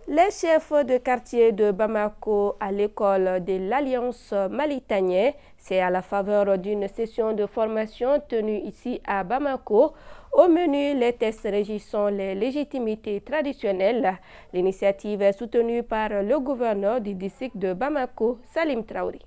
Les chefs de quartier de Bamako à l'école de l'Alliance Malitanien, c'est à la faveur d'une session de formation tenue ici à Bamako. Au menu, les tests régissant les légitimités traditionnelles. L'initiative est soutenue par le gouverneur du district de Bamako, Salim Traoré.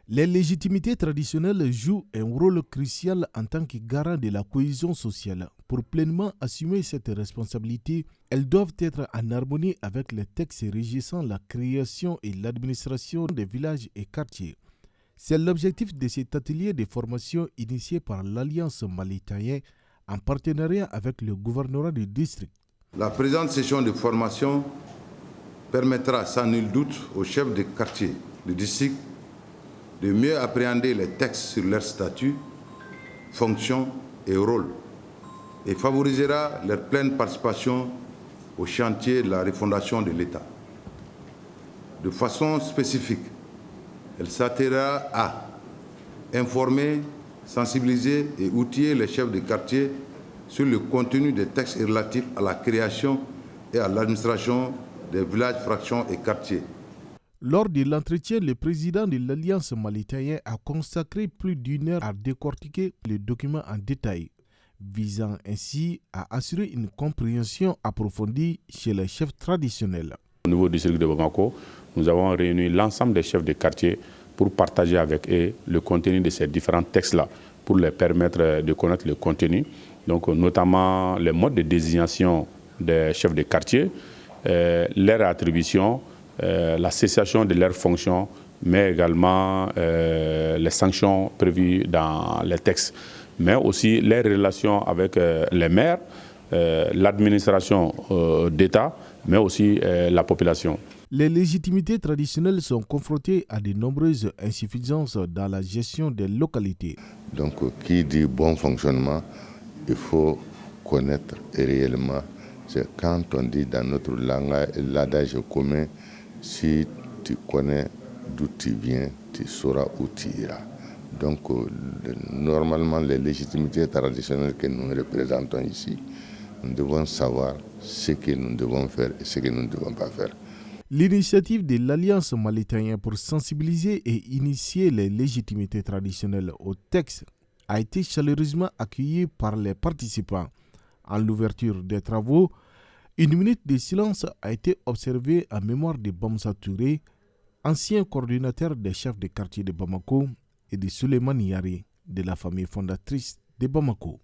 Les légitimités traditionnelles jouent un rôle crucial en tant que garant de la cohésion sociale. Pour pleinement assumer cette responsabilité, elles doivent être en harmonie avec les textes régissant la création et l'administration des villages et quartiers. C'est l'objectif de cet atelier de formation initié par l'Alliance Malitanien en partenariat avec le gouvernorat du district. La présente session de formation permettra sans nul doute aux chefs de quartier du district de mieux appréhender les textes sur leur statut, fonctions et rôle et favorisera leur pleine participation au chantier de la refondation de l'État. De façon spécifique, elle s'attellera à informer, sensibiliser et outiller les chefs de quartier sur le contenu des textes relatifs à la création et à l'administration des villages, fractions et quartiers. Lors de l'entretien, le président de l'Alliance Malitanien a consacré plus d'une heure à décortiquer les documents en détail, visant ainsi à assurer une compréhension approfondie chez les chefs traditionnels. Au niveau du district de Bamako, nous avons réuni l'ensemble des chefs de quartier pour partager avec eux le contenu de ces différents textes-là, pour leur permettre de connaître le contenu, donc notamment les modes de désignation des chefs de quartier, leur attribution, la cessation de leurs fonctions, mais également les sanctions prévues dans les textes, mais aussi les relations avec les maires, l'administration d'État, mais aussi la population. Les légitimités traditionnelles sont confrontées à de nombreuses insuffisances dans la gestion des localités. Donc, qui dit bon fonctionnement, il faut connaître réellement. C'est quand on dit dans notre langage, l'adage commun, si tu connais d'où tu viens, tu sauras où tu iras. Donc, normalement, les légitimités traditionnelles que nous représentons ici, nous devons savoir ce que nous devons faire et ce que nous ne devons pas faire. L'initiative de l'Alliance Malitanien pour sensibiliser et initier les légitimités traditionnelles au texte a été chaleureusement accueillie par les participants. En l'ouverture des travaux, une minute de silence a été observée en mémoire de Bamsa Touré, ancien coordinateur des chefs de quartier de Bamako, et de Souleymane Yari, de la famille fondatrice de Bamako.